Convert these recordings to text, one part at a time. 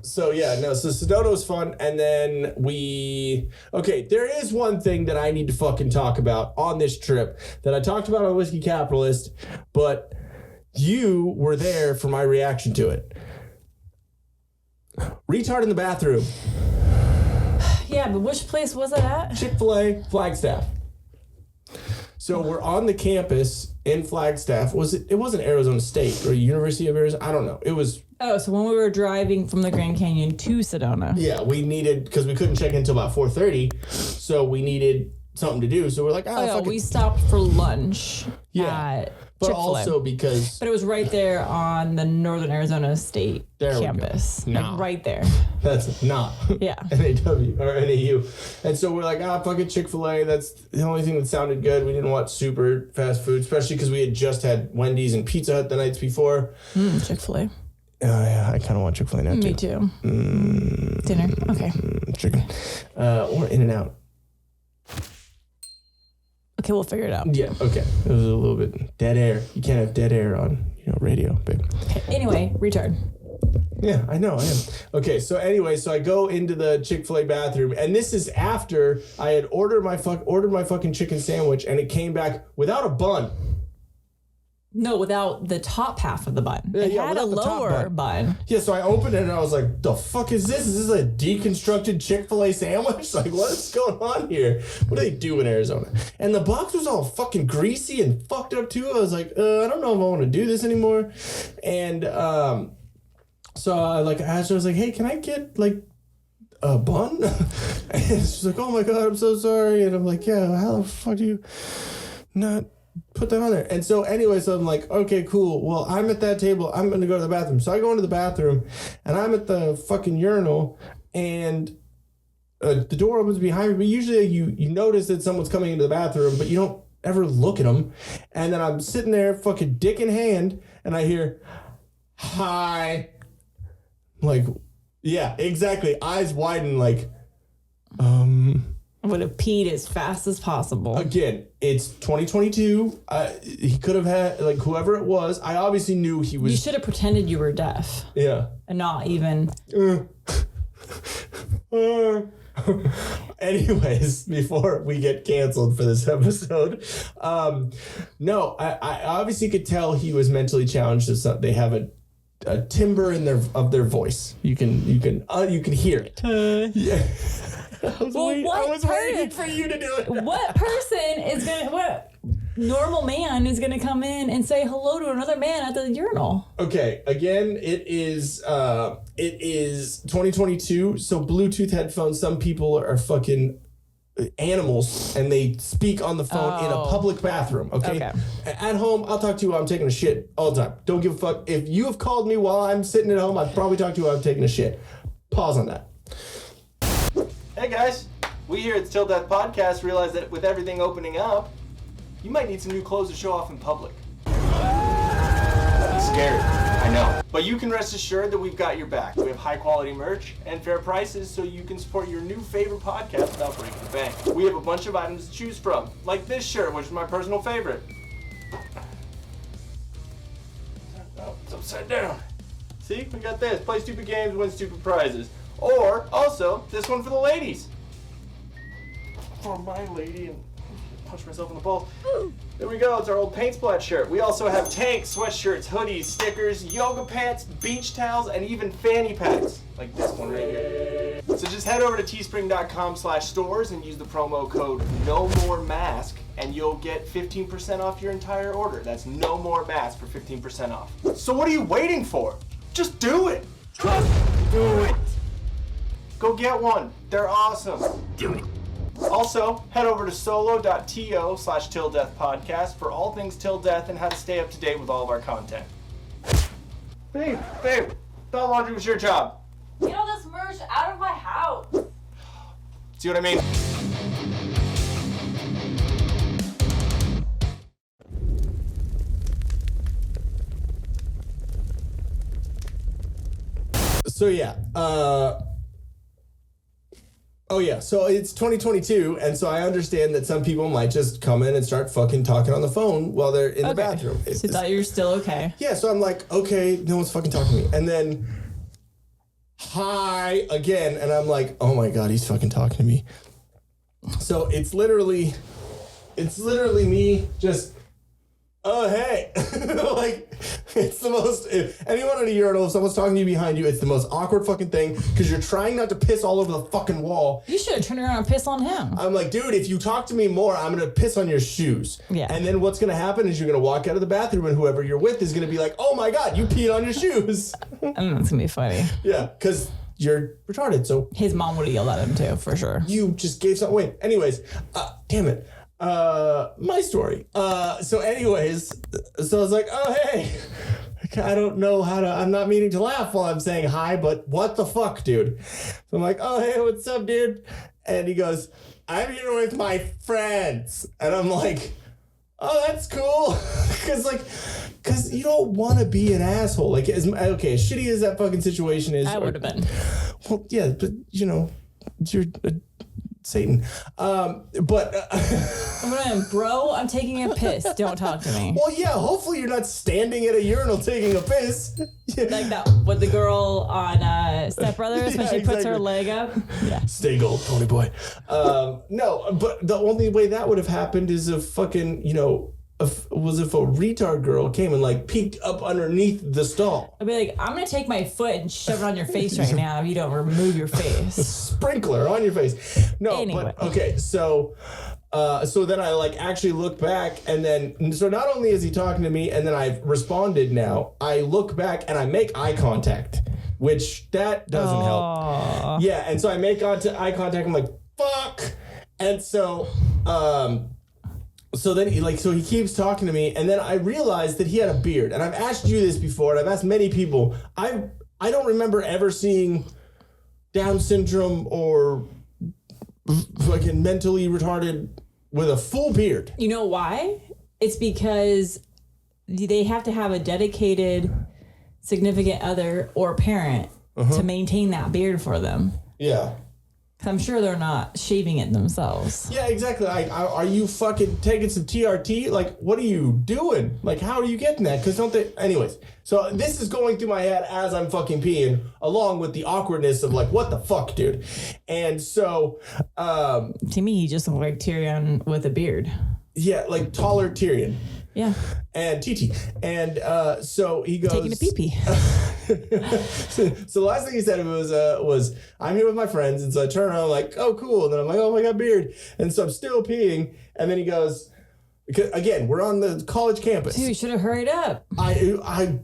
So Sedona was fun, and then there is one thing that I need to fucking talk about on this trip that I talked about on Whiskey Capitalist, but you were there for my reaction to it. Retard in the bathroom. Yeah, but which place was it at? Chick-fil-A, Flagstaff. So we're on the campus in Flagstaff. It wasn't Arizona State or University of Arizona. I don't know. It was. Oh, so when we were driving from the Grand Canyon to Sedona. Yeah, we needed, because we couldn't check in until about 4:30, so we needed something to do. So we're like, we stopped for lunch. At but Chick-fil-A. Also because. But it was right there on the Northern Arizona State campus. No. Like right there. That's not NAW or NAU. And so we're like, fucking Chick-fil-A. That's the only thing that sounded good. We didn't want super fast food, especially because we had just had Wendy's and Pizza Hut the nights before. Chick-fil-A. Yeah, I kind of want Chick-fil-A now, too. Me too. Dinner. Okay. Chicken. Or In-N-Out. Okay, we'll figure it out. Yeah, okay. It was a little bit dead air. You can't have dead air on, radio, babe. Okay, anyway, retard. Yeah, I know, I am. Okay, so I go into the Chick-fil-A bathroom, and this is after I had ordered my fucking chicken sandwich, and it came back without a bun. No, without the top half of the bun. Yeah, it had a lower bun. Yeah, so I opened it and I was like, the fuck is this? Is this a deconstructed Chick-fil-A sandwich? Like, what's going on here? What do they do in Arizona? And the box was all fucking greasy and fucked up too. I was like, I don't know if I want to do this anymore. And so I asked her, I was like, hey, can I get a bun? And she's like, oh my God, I'm so sorry. And I'm like, yeah, how the fuck do you not put that on there? And so so I'm like, okay, cool. Well, I'm at that table. I'm going to go to the bathroom. So I go into the bathroom and I'm at the fucking urinal and the door opens behind me. But usually you notice that someone's coming into the bathroom, but you don't ever look at them. And then I'm sitting there fucking dick in hand and I hear, hi. Like, yeah, exactly. Eyes widen I would have peed as fast as possible. Again, it's 2022. He could have had, whoever it was. I obviously knew he was. You should have pretended you were deaf. Yeah. And not even. Anyways, before we get canceled for this episode, no, I obviously could tell he was mentally challenged. They have a timbre in their voice. You can hear it. Yeah. I was waiting for you to do it. What normal man is gonna come in and say hello to another man at the urinal? Okay, again, it is 2022, so Bluetooth headphones, some people are fucking animals and they speak on the phone in a public bathroom, okay? At home, I'll talk to you while I'm taking a shit all the time. Don't give a fuck. If you have called me while I'm sitting at home, I'd probably talk to you while I'm taking a shit. Pause on that. Hey guys, we here at Till Death Podcast realize that with everything opening up, you might need some new clothes to show off in public. It's scary, I know. But you can rest assured that we've got your back. We have high quality merch and fair prices so you can support your new favorite podcast without breaking the bank. We have a bunch of items to choose from, like this shirt, which is my personal favorite. Oh, it's upside down. See, we got this. Play stupid games, win stupid prizes. Or, also, this one for the ladies. For my lady, and punch myself in the balls. There we go, it's our old paint splat shirt. We also have tanks, sweatshirts, hoodies, stickers, yoga pants, beach towels, and even fanny packs. Like this one right here. So just head over to teespring.com/stores and use the promo code NOMOREMASK and you'll get 15% off your entire order. That's No More Mask for 15% off. So what are you waiting for? Just do it! Just do it! Go get one. They're awesome. Do it. Also, head over to solo.to/tilldeathpodcast for all things Till Death and how to stay up to date with all of our content. Babe, thought laundry was your job. Get all this merch out of my house. See what I mean? So yeah, so it's 2022, and so I understand that some people might just come in and start fucking talking on the phone while they're in the bathroom. So you thought you were still okay. Yeah, so I'm like, okay, no one's fucking talking to me. And then, hi again. And I'm like, oh my God, he's fucking talking to me. So it's literally me just, oh, hey. Like, it's the most, if anyone at a urinal, if someone's talking to you behind you, it's the most awkward fucking thing because you're trying not to piss all over the fucking wall. You should have turned around and pissed on him. I'm like, dude, if you talk to me more, I'm going to piss on your shoes. Yeah. And then what's going to happen is you're going to walk out of the bathroom and whoever you're with is going to be like, oh my God, you peed on your shoes. I don't know, it's going to be funny. Yeah, because you're retarded, so. His mom would have yelled at him too, for sure. You just gave something away. Anyways, damn it. My story. So anyways, so I was like, oh, hey, I don't know how to, I'm not meaning to laugh while I'm saying hi, but what the fuck, dude? So I'm like, oh, hey, what's up, dude? And he goes, I'm here with my friends. And I'm like, oh, that's cool. Cause you don't want to be an asshole. Like, as shitty as that fucking situation is. I would have been. Well, yeah, but you're Satan. Bro, I'm taking a piss. Don't talk to me. Well, yeah, hopefully you're not standing at a urinal taking a piss. Like that with the girl on Step Brothers when she puts her leg up. Yeah. Stay gold, pony boy. No, but the only way that would have happened is if fucking, if a retard girl came and like peeked up underneath the stall. I'd be like, I'm gonna take my foot and shove it on your face right now if you don't remove your face. Sprinkler on your face. No, anyway. But okay, so then I like actually look back and then, so not only is he talking to me and then I've responded now, I look back and I make eye contact, which that doesn't help. Yeah, and so I make eye contact, I'm like, fuck. And so, so then he keeps talking to me and then I realized that he had a beard. And I've asked you this before and I've asked many people. I don't remember ever seeing Down syndrome or fucking mentally retarded with a full beard. You know why? It's because they have to have a dedicated significant other or parent to maintain that beard for them. Yeah. I'm sure they're not shaving it themselves. Yeah, exactly. Are you fucking taking some TRT? Like, what are you doing? Like, how are you getting that? Because don't they... Anyways, so this is going through my head as I'm fucking peeing, along with the awkwardness of like, what the fuck, dude? And so... to me, he just looked like Tyrion with a beard. Yeah, like taller Tyrion. Yeah. And TT. And so he goes... Taking a pee-pee. So the last thing he said was, I'm here with my friends. And so I turn around, I'm like, oh, cool. And then I'm like, oh my God, beard. And so I'm still peeing. And then he goes, because again, we're on the college campus. Dude, you should have hurried up. I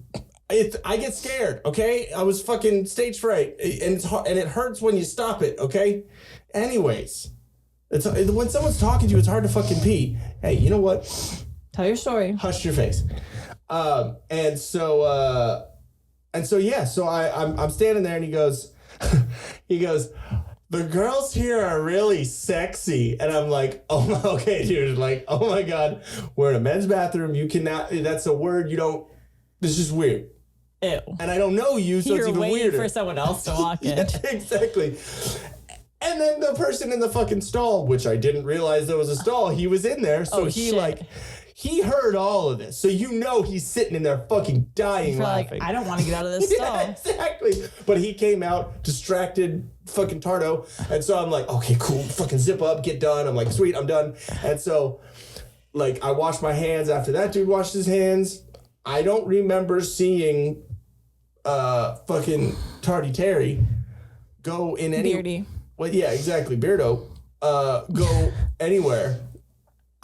get scared, okay? I was fucking stage fright. And it's hard, and it hurts when you stop it, okay? Anyways, when someone's talking to you, it's hard to fucking pee. Hey, you know what? Tell your story. Hush your face. And so I'm standing there and he goes, the girls here are really sexy. And I'm like, oh, okay, dude. Like, oh my God, we're in a men's bathroom. You cannot, that's a word you don't, this is just weird. Ew. And I don't know you, so it's even weirder. You're waiting for someone else to walk in. Yeah, exactly. And then the person in the fucking stall, which I didn't realize there was a stall, he was in there. So he heard all of this. So he's sitting in there fucking dying laughing. Like, I don't want to get out of this stall. Yeah, exactly. But he came out distracted, fucking tardo. And so I'm like, okay, cool. Fucking zip up, get done. I'm like, sweet, I'm done. And so, like, I washed my hands after that dude washed his hands. I don't remember seeing fucking Tardy Terry go in any... Beardy. Well, yeah, exactly. Beardo. Go anywhere.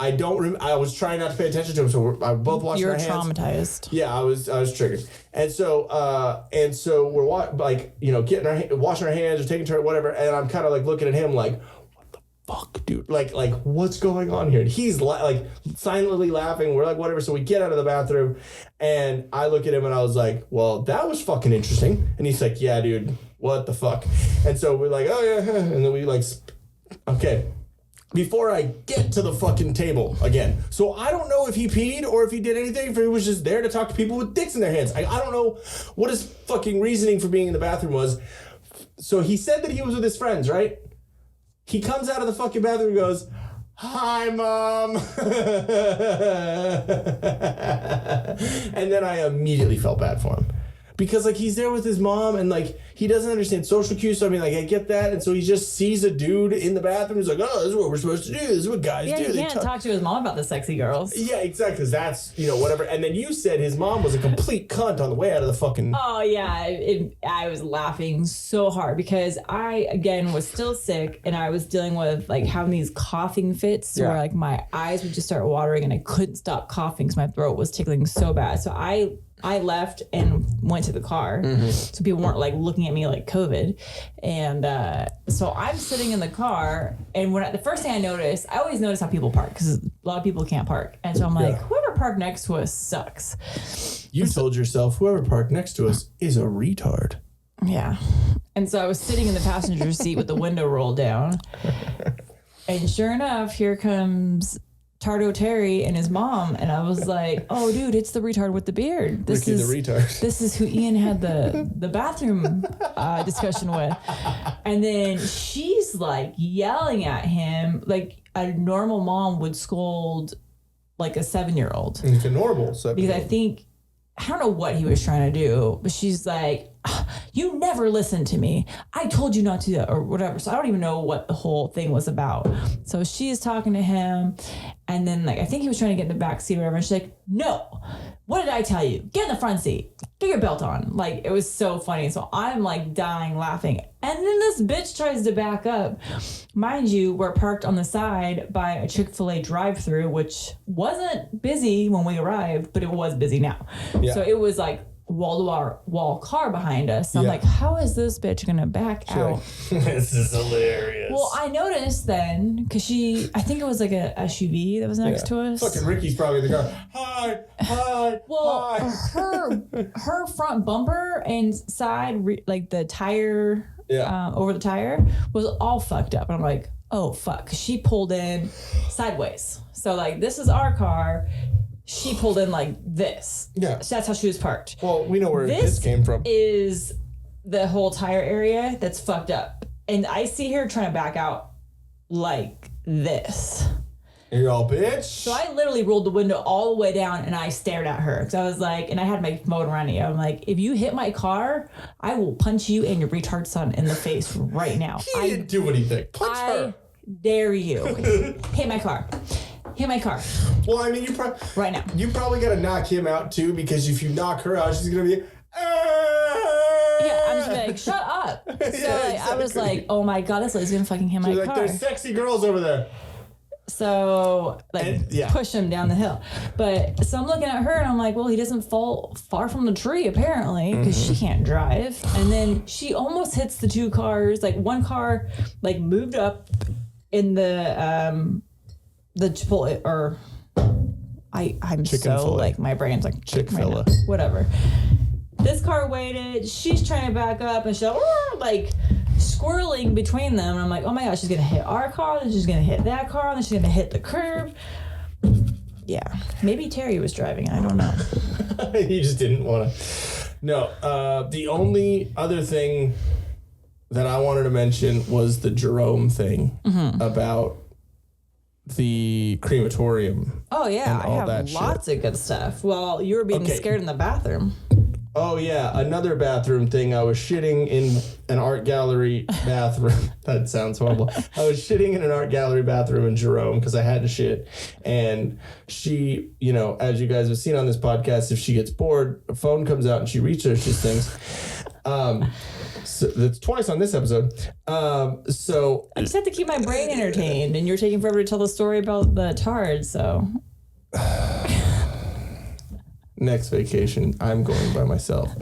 I don't. I was trying not to pay attention to him, so I both washing our hands. You're traumatized. Yeah, I was triggered, and so we're getting washing our hands or taking turn, whatever, and I'm kind of like looking at him like, what the fuck, dude? Like what's going on here? And he's like silently laughing. We're like, whatever. So we get out of the bathroom, and I look at him and I was like, well, that was fucking interesting. And he's like, yeah, dude, what the fuck? And so we're like, oh yeah, and then we like, okay. Before I get to the fucking table again. So I don't know if he peed or if he did anything, if he was just there to talk to people with dicks in their hands. I don't know what his fucking reasoning for being in the bathroom was. So he said that he was with his friends, right? He comes out of the fucking bathroom and goes, hi, Mom. And then I immediately felt bad for him. Because like he's there with his mom and like he doesn't understand social cues. So I mean like I get that. And so he just sees a dude in the bathroom. He's like, oh, this is what we're supposed to do. This is what guys do. He can't talk to his mom about the sexy girls. Yeah, exactly. Because that's, whatever. And then you said his mom was a complete cunt on the way out of the fucking... Oh, yeah. I was laughing so hard because I, again, was still sick and I was dealing with like having these coughing fits where like my eyes would just start watering and I couldn't stop coughing because my throat was tickling so bad. So I left and went to the car so people weren't like looking at me like COVID. And so I'm sitting in the car and the first thing I always notice how people park because a lot of people can't park. And so I'm like, whoever parked next to us sucks. You told yourself whoever parked next to us is a retard. Yeah. And so I was sitting in the passenger seat with the window rolled down. And sure enough, here comes Tardo Terry and his mom, and I was like, "Oh, dude, it's the retard with the beard. Ricky the retard. This is who Ian had the bathroom discussion with." And then she's like yelling at him like a normal mom would scold like a 7-year-old. It's a normal 7-year-old. Because I don't know what he was trying to do, but she's like, you never listened to me. I told you not to do that or whatever. So I don't even know what the whole thing was about. So she's talking to him and then like, I think he was trying to get in the back seat or whatever. And she's like, no, what did I tell you? Get in the front seat. Get your belt on. Like, it was so funny. So I'm like dying laughing. And then this bitch tries to back up. Mind you, we're parked on the side by a Chick-fil-A drive-thru, which wasn't busy when we arrived, but it was busy now. Yeah. So it was like wall car behind us. So I'm like, how is this bitch gonna back out? This is hilarious. Well, I noticed then because I think it was like a SUV that was next to us. Fucking Ricky's probably in the car. Hi. Well, her front bumper and side, like the tire, over the tire, was all fucked up. And I'm like, oh fuck, she pulled in sideways. So like, this is our car. She pulled in like this. Yeah. So that's how she was parked. Well, we know where this came from. Is the whole tire area that's fucked up. And I see her trying to back out like this. And you're all, bitch. So I literally rolled the window all the way down and I stared at her. Because I was like, and I had my phone running. I'm like, if you hit my car, I will punch you and your retard son in the face right now. He didn't do anything. Punch her. I dare you. Hit my car. Hit my car. Well, I mean, right now. You probably got to knock him out too, because if you knock her out, she's gonna be. Yeah, I'm just like, shut up. So exactly. I was like, oh my god, this lady's gonna fucking hit my car. There's sexy girls over there. So push him down the hill. But so I'm looking at her and I'm like, well, he doesn't fall far from the tree apparently because she can't drive. And then she almost hits the two cars. Like one car like moved up in the Chipotle or I'm Chicken so like my brain's like Chick-fil-A. Right, whatever. This car waited. She's trying to back up and she's like squirreling between them. And I'm like, oh my gosh, she's gonna hit our car, then she's gonna hit that car, then she's gonna hit the curb. Yeah, maybe Terry was driving. I don't know. He just didn't want to. No, the only other thing that I wanted to mention was the Jerome thing about the crematorium. Oh yeah, I have lots of good stuff. Well, you were being scared in the bathroom. Oh yeah, another bathroom thing. I was shitting in an art gallery bathroom. That sounds horrible. I was shitting in an art gallery bathroom in Jerome because I had to shit. And she, as you guys have seen on this podcast, if she gets bored, a phone comes out and she researches things. So that's twice on this episode. So I just have to keep my brain entertained, and you're taking forever to tell the story about the tard. So next vacation, I'm going by myself.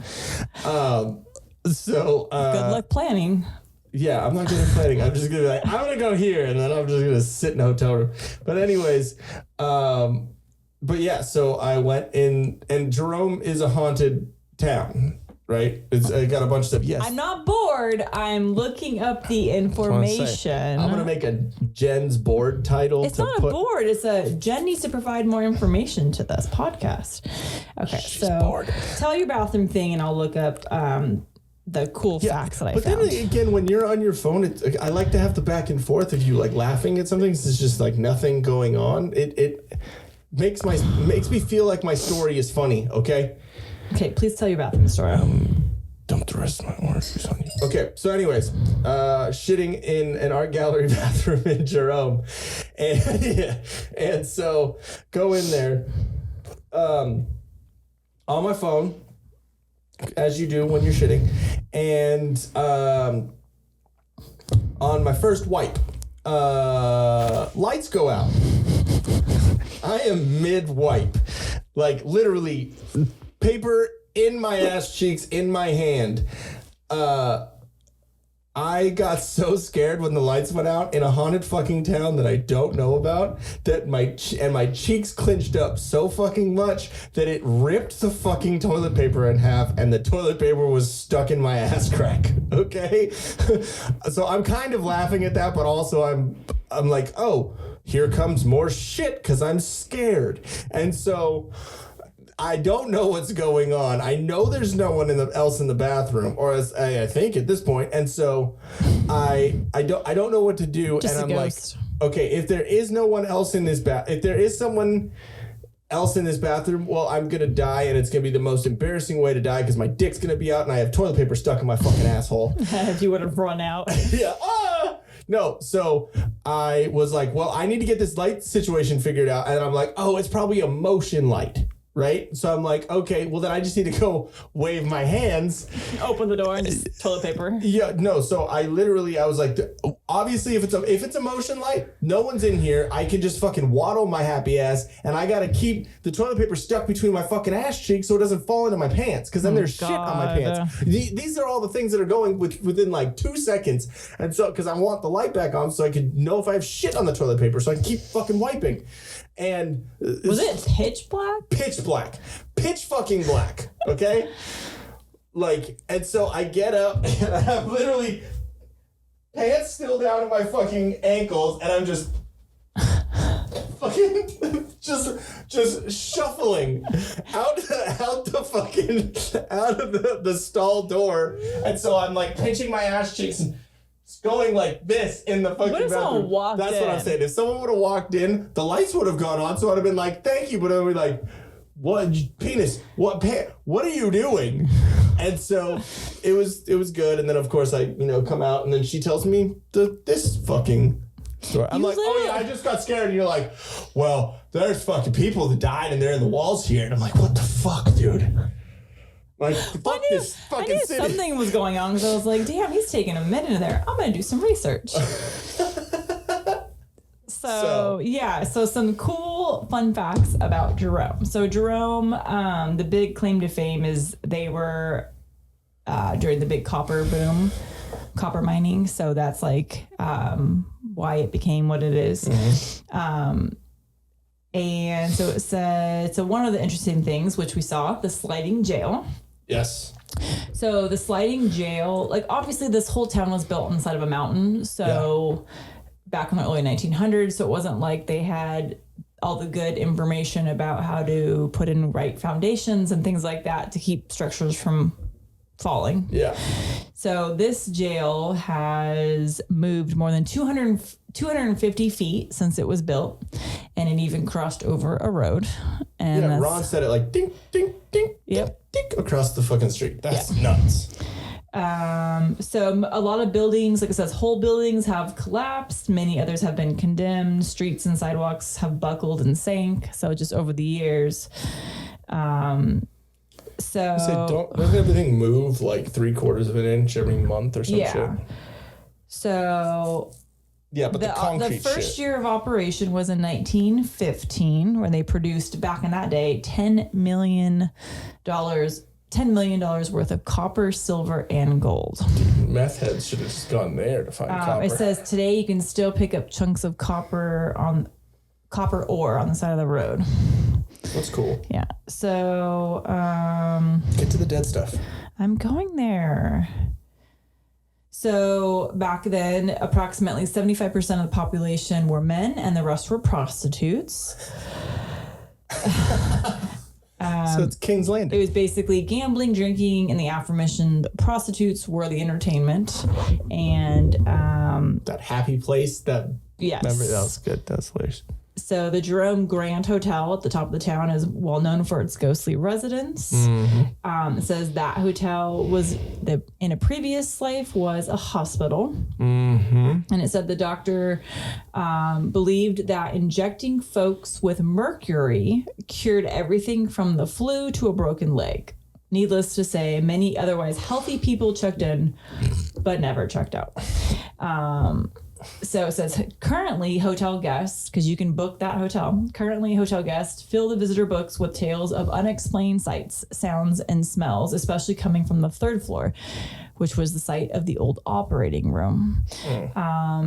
So good luck planning. Yeah, I'm not good at planning. I'm just gonna be like, I'm gonna go here, and then I'm just gonna sit in a hotel room. But anyways, but yeah, so I went in, and Jerome is a haunted town. Right? I got a bunch of stuff. Yes. I'm not bored. I'm looking up the information. I'm going to make a Jen's board title. It's not a board. It's Jenn needs to provide more information to this podcast. Okay. She's bored. Tell your bathroom thing and I'll look up the cool facts that I found. But then again, when you're on your phone, I like to have the back and forth of you like laughing at something. It's just like nothing going on. It makes me feel like my story is funny. Okay. Okay, please tell your bathroom story. Dump the rest of my oranges on you. Okay, so anyways, shitting in an art gallery bathroom in Jerome. And so go in there on my phone, as you do when you're shitting, and on my first wipe, lights go out. I am mid-wipe. Like, literally, paper in my ass cheeks, in my hand. I got so scared when the lights went out in a haunted fucking town that I don't know about, that my cheeks clenched up so fucking much that it ripped the fucking toilet paper in half, and the toilet paper was stuck in my ass crack. Okay? So I'm kind of laughing at that, but also I'm like, oh, here comes more shit because I'm scared. And so I don't know what's going on. I know there's no one else in the bathroom, or as I think at this point. And so I don't know what to do. Just and a I'm ghost. like, okay, if there is no one else in this if there is someone else in this bathroom, well, I'm gonna die, and it's gonna be the most embarrassing way to die because my dick's gonna be out and I have toilet paper stuck in my fucking asshole. If you would have run out. Yeah. No, so I was like, well, I need to get this light situation figured out. And I'm like, oh, it's probably a motion light, right? So I'm like, okay, well, then I just need to go wave my hands. Open the door and just toilet paper. Yeah, no, so I was like, obviously, if it's a motion light, no one's in here. I can just fucking waddle my happy ass, and I gotta keep the toilet paper stuck between my fucking ass cheeks so it doesn't fall into my pants, because then there's shit on my pants. These are all the things that are going within like 2 seconds, and so because I want the light back on so I can know if I have shit on the toilet paper so I can keep fucking wiping. And was it pitch black? Pitch black. Pitch fucking black. Okay? Like, and so I get up and I have literally pants still down to my fucking ankles, and I'm just fucking just shuffling out of the stall door. And so I'm like pinching my ass cheeks and going like this in the fucking What if bathroom. someone walked That's what I'm in? saying. If someone would have walked in, the lights would have gone on, so I'd have been like, thank you, but I'd be like, what penis? What are you doing? And so it was good. And then of course I come out, and then she tells me this fucking story. I'm like, oh yeah, I just got scared. And you're like, well, there's fucking people that died and they're in the walls here. And I'm like, what the fuck, dude? Like, fuck this fucking I knew city. something was going on because I was like, damn, he's taking a minute in there. I'm gonna do some research. So some cool fun facts about Jerome. So Jerome, the big claim to fame is they were during the big copper boom, copper mining. So that's like why it became what it is. Mm-hmm. And so it said, so one of the interesting things, which we saw, the sliding jail. Yes. So the sliding jail, like obviously this whole town was built on the side of a mountain. So back in the early 1900s, so it wasn't like they had all the good information about how to put in right foundations and things like that to keep structures from falling. Yeah. So this jail has moved more than 250 feet since it was built, and it even crossed over a road. And Ron said it like ding, ding, ding, yep, ding, ding across the fucking street. That's nuts. So a lot of buildings, like it says, whole buildings have collapsed. Many others have been condemned. Streets and sidewalks have buckled and sank. So just over the years. Doesn't everything move like 3/4 of an inch every month or some shit? So yeah, but the concrete the first year of operation was in 1915, where they produced back in that day $10 million worth of copper, silver, and gold. Meth heads should have just gone there to find copper. It says today you can still pick up chunks of copper ore on the side of the road. That's cool. Yeah. So get to the dead stuff. I'm going there. So back then, approximately 75% of the population were men, and the rest were prostitutes. So it's King's Landing. It was basically gambling, drinking, and the aforementioned prostitutes were the entertainment. And that happy place that. Yes. Remember, that was good. That's hilarious. So the Jerome Grand Hotel at the top of the town is well known for its ghostly residents. It says that hotel was in a previous life was a hospital. And it said the doctor believed that injecting folks with mercury cured everything from the flu to a broken leg. Needless to say, many otherwise healthy people checked in, but never checked out. So it says currently hotel guests, because you can book that hotel, currently hotel guests fill the visitor books with tales of unexplained sights, sounds, and smells, especially coming from the third floor, which was the site of the old operating room.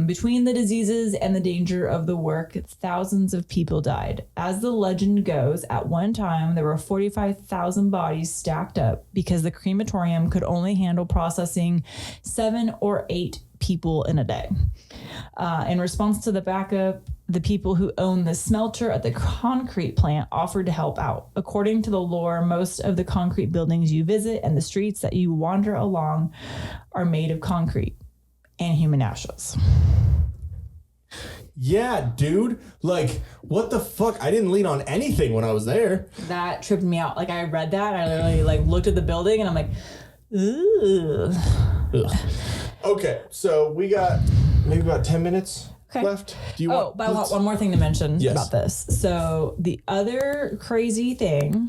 Between the diseases and the danger of the work, thousands of people died. As the legend goes, at one time, there were 45,000 bodies stacked up because the crematorium could only handle processing 7 or 8 people in a day. In response to the backup, the people who own the smelter at the concrete plant offered to help out. According to the lore, most of the concrete buildings you visit and the streets that you wander along are made of concrete and human ashes. Yeah, dude. Like, what the fuck? I didn't lean on anything when I was there. That tripped me out. Like, I read that, I literally looked at the building and I'm like, ooh. Ugh. Okay, so we got maybe about 10 minutes left. Do you want? But I want one more thing to mention about this. So the other crazy thing,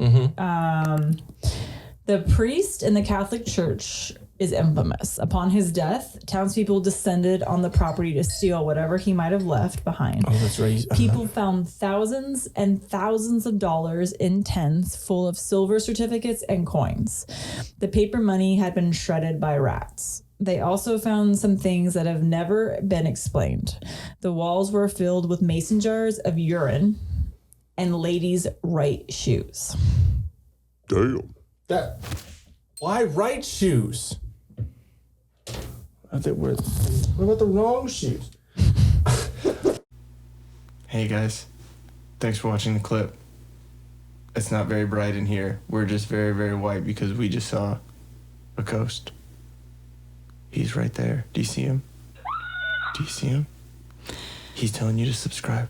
the priest in the Catholic Church is infamous. Upon his death, townspeople descended on the property to steal whatever he might have left behind. Oh, that's right. People found thousands and thousands of dollars in tins full of silver certificates and coins. The paper money had been shredded by rats. They also found some things that have never been explained. The walls were filled with mason jars of urine and ladies' right shoes. Damn. Why right shoes? What about the wrong shoes? Hey guys, thanks for watching the clip. It's not very bright in here. We're just very, very white because we just saw a ghost. He's right there. Do you see him? Do you see him? He's telling you to subscribe.